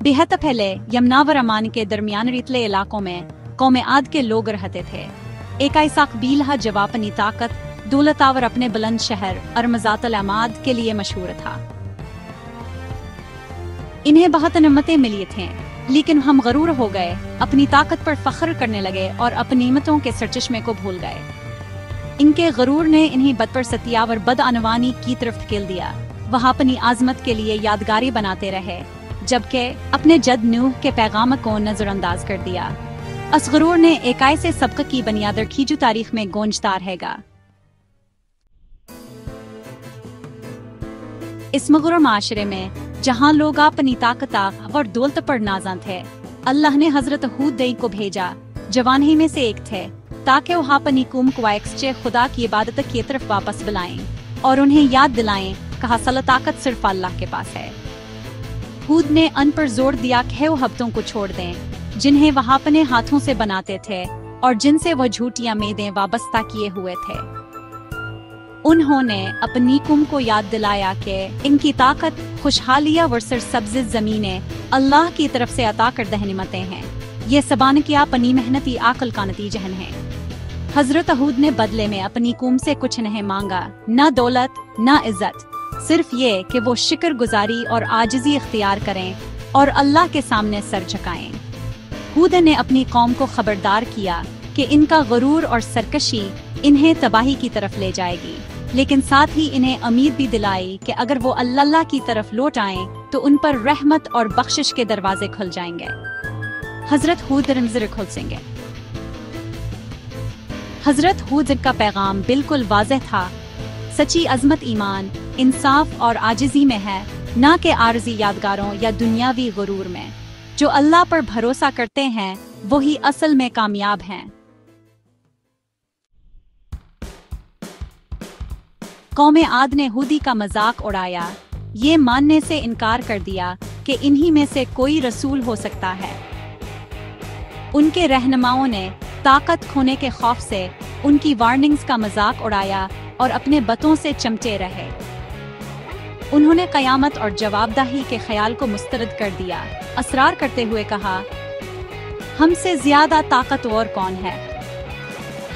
बेहद पहले यमुना व रमान के दरमियान रेतले इलाकों में कौम आद के लोग रहते थे। एक ऐसा कबील है जो अपनी ताकत, दौलत और अपने बुलंद शहर अरमज़ातुल अमाद के लिए मशहूर था। इन्हें बहुत निमतें मिली थीं, लेकिन हम गरूर हो गए, अपनी ताकत पर फख्र करने लगे और अपनी निमतों के सरचश्मे को भूल गए। इनके गरूर ने इन्हें बदपरसतिया और बदअनवानी की तरफ धकेल दिया। वह अपनी आजमत के लिए यादगारी बनाते रहे, जबकि अपने जद नूह के पैगाम को नजरअंदाज कर दिया। अस गरूर ने एक ऐसे सबक की बुनियाद रखी जो तारीख में गूंजता रहेगा। इस मगरूर माशरे में जहाँ लोग अपनी ताकत और दौलत पर नाज़ा थे, अल्लाह ने हजरत हूद को भेजा, जवान ही में से एक थे, ताकि वह अपनी कौम को खुदा की इबादत की तरफ वापस बुलाएं और उन्हें याद दिलाएं, कहा सल ताकत सिर्फ अल्लाह के पास है। हूद ने अन पर जोर दिया कि वो हब्तों को छोड़ दें, जिन्हें वह अपने हाथों से बनाते थे और जिनसे वह झूठियां मेदें वाबस्ता किए हुए थे। उन्होंने अपनी कौम को याद दिलाया कि इनकी ताकत, खुशहालियां व सरसब्ज़ ज़मीनें अल्लाह की तरफ से अता कर दहनिमतें हैं। ये सबान की अपनी मेहनती आकल का नतीजहन है। हजरत हूद ने बदले में अपनी कौम से कुछ नहीं मांगा, न दौलत न इज्जत, सिर्फ ये कि वो शुक्र गुजारी और आजिज़ी इख्तियार करें और अल्लाह के सामने सर झुकाएं। हूद ने अपनी कौम को खबरदार किया कि इनका गरूर और सरकशी इन्हें तबाही की तरफ ले जाएगी, लेकिन साथ ही इन्हें उम्मीद भी दिलाई कि अगर वो अल्लाह की तरफ लौट आएं तो उन पर रहमत और बख्शिश के दरवाजे खुल जाएंगे। हजरत हूद रमज़र खुलसेंगे। हजरत हूद का पैगाम बिल्कुल वाज़ेह था। सच्ची अजमत ईमान, इंसाफ और आजिज़ी में है, न कि आरज़ी यादगारों या दुनियावी गुरूर में। जो अल्लाह पर भरोसा करते हैं वही असल में कामयाब हैं। कौम आद ने हूदी का मजाक उड़ाया, ये मानने से इनकार कर दिया कि इन्हीं में से कोई रसूल हो सकता है। उनके रहनुमाओं ने ताकत खोने के खौफ से उनकी वार्निंग्स का मजाक उड़ाया और अपने बतों से चमटे रहे। उन्होंने कयामत और जवाबदाही के ख्याल को मुस्तरद कर दिया, असरार करते हुए कहा, हमसे ज्यादा ताकतवर कौन है।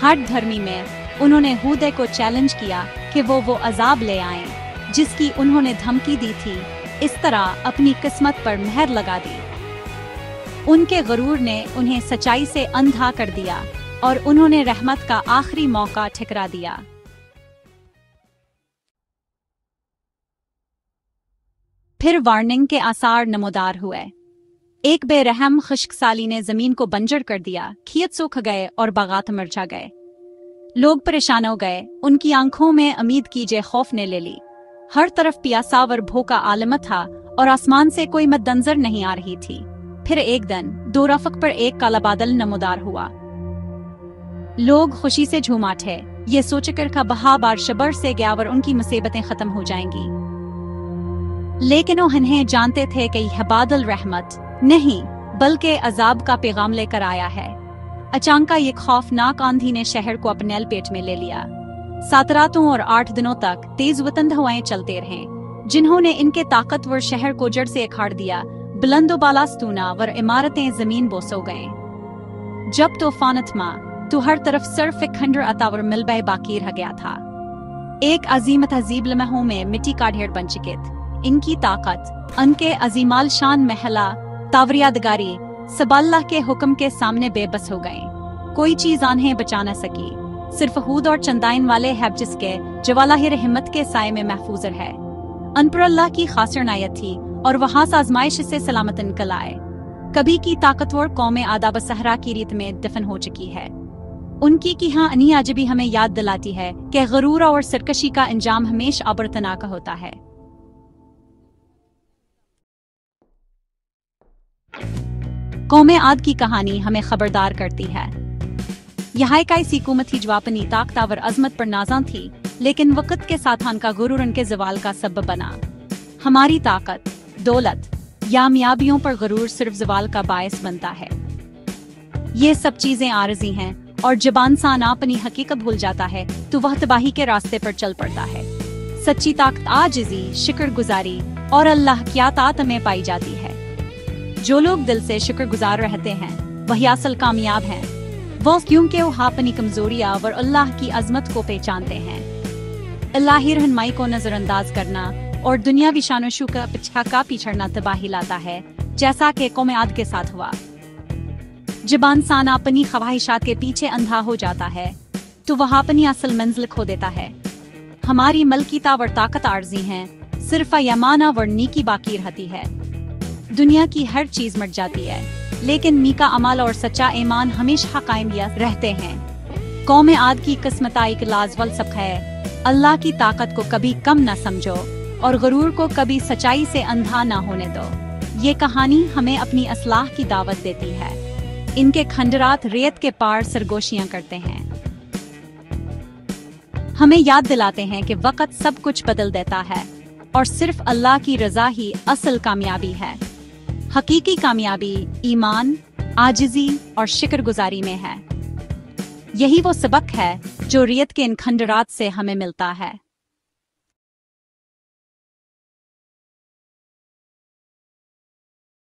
हर धर्मी में उन्होंने हूद को चैलेंज किया कि वो अजाब ले आएं, जिसकी उन्होंने धमकी दी थी। इस तरह अपनी किस्मत पर मेहर लगा दी। उनके गरूर ने उन्हें सच्चाई से अंधा कर दिया और उन्होंने रहमत का आखिरी मौका ठुकरा दिया। फिर वार्निंग के आसार नमोदार हुए। एक बेरहम खुश्क साली ने जमीन को बंजर कर दिया, खेत सूख गए और बागात मरझा गए। लोग परेशान हो गए, उनकी आंखों में उम्मीद कीजिए खौफ ने ले ली। हर तरफ प्यासा व भूखा आलम था और आसमान से कोई मद्दंजर नहीं आ रही थी। फिर एक दिन दो रफक पर एक काला बादल नमोदार हुआ। लोग खुशी से झूम उठे, ये सोचकर का बहा बार शबर से गया और उनकी मुसीबतें खत्म हो जाएंगी। लेकिन उन्हें जानते थे कि यह बादल रहमत नहीं बल्कि अजाब का पैगाम लेकर आया है। अचानक एक खौफनाक आंधी ने शहर को अपने लपेट में ले लिया। 7 रातों और 8 दिनों तक तेज वतंद हवाएं चलते रहे, जिन्होंने इनके ताकतवर शहर को जड़ से उखाड़ दिया। बुलंदो बालास्तूना वर इमारतें जमीन बोस हो गए। जब तूफान थमा तो हर तरफ सिर्फ एक खंडर अतावर मिलबे बाकी रह गया था। एक अजीम तहजीब लम्हों में मिट्टी का ढेर बन चुके थे। इनकी ताकत, उनके अजीमाल शान महला, तावरियादगारी सब अल्लाह के हुक्म के सामने बेबस हो गए। कोई चीज इन्हें बचा न सकी। सिर्फ हूद और चंदाइन वाले हैब जिसके जवालाहिर हिम्मत के साए में महफूज है। उन पर अल्लाह की खास इनायत थी और वहां से आजमाइश से सलामत निकल आए। कभी की ताकतवर कौम आदाब सहरा की रीत में दफन हो चुकी है। उनकी की हाँ अनी आज भी हमें याद दिलाती है कि गरूर और सरकशी का अंजाम हमेशा अबरतनाक होता है। कौम आद की कहानी हमें खबरदार करती है। यहाँ एक ऐसी हुकूमत थी जो अपनी ताकतवर अजमत पर नाज़ा थी, लेकिन वक्त के साथ उनका गुरूर उनके ज़वाल का सबब बना। हमारी ताकत, दौलत, यामियाबियों पर गुरूर सिर्फ ज़वाल का बायस बनता है। ये सब चीजें आरज़ी हैं और जब इंसान अपनी हकीकत भूल जाता है तो वह तबाही के रास्ते पर चल पड़ता है। सच्ची ताकत आजिज़ी, शुक्रगुजारी और अल्लाह की अताअत में पाई जाती है। जो लोग दिल से शुक्रगुजार रहते हैं वही असल कामयाब हैं। वो क्योंकि वो अपनी कमजोरियां और अल्लाह की अजमत को पहचानते हैं। अल्लाही रहनुमाई को नजरअंदाज करना और दुनियावी शान-ओ-शौक का पिछड़ना तबाही लाता है, जैसा कि कौम आद के साथ हुआ। जब इंसान अपनी ख्वाहिशात के पीछे अंधा हो जाता है तो वह अपनी असल मंजिल खो देता है। हमारी मलकीता व ताकत आर्जी हैं, सिर्फ यमाना व नीकी बाकी रहती है। दुनिया की हर चीज मट जाती है, लेकिन नीका अमल और सच्चा ईमान हमेशा कायम रहते हैं। कौम आद की किस्मत एक लाजवाब सबक है। अल्लाह की ताकत को कभी कम न समझो और गरूर को कभी सच्चाई से अंधा न होने दो। ये कहानी हमें अपनी असलाह की दावत देती है। इनके खंडरात रेत के पार सरगोशियां करते हैं, हमें याद दिलाते हैं कि वक्त सब कुछ बदल देता है और सिर्फ अल्लाह की रजा ही असल कामयाबी है। हकीकी कामयाबी ईमान, आजिज़ी और शुक्रगुजारी में है। यही वो सबक है जो रेत के इन खंडरात से हमें मिलता है।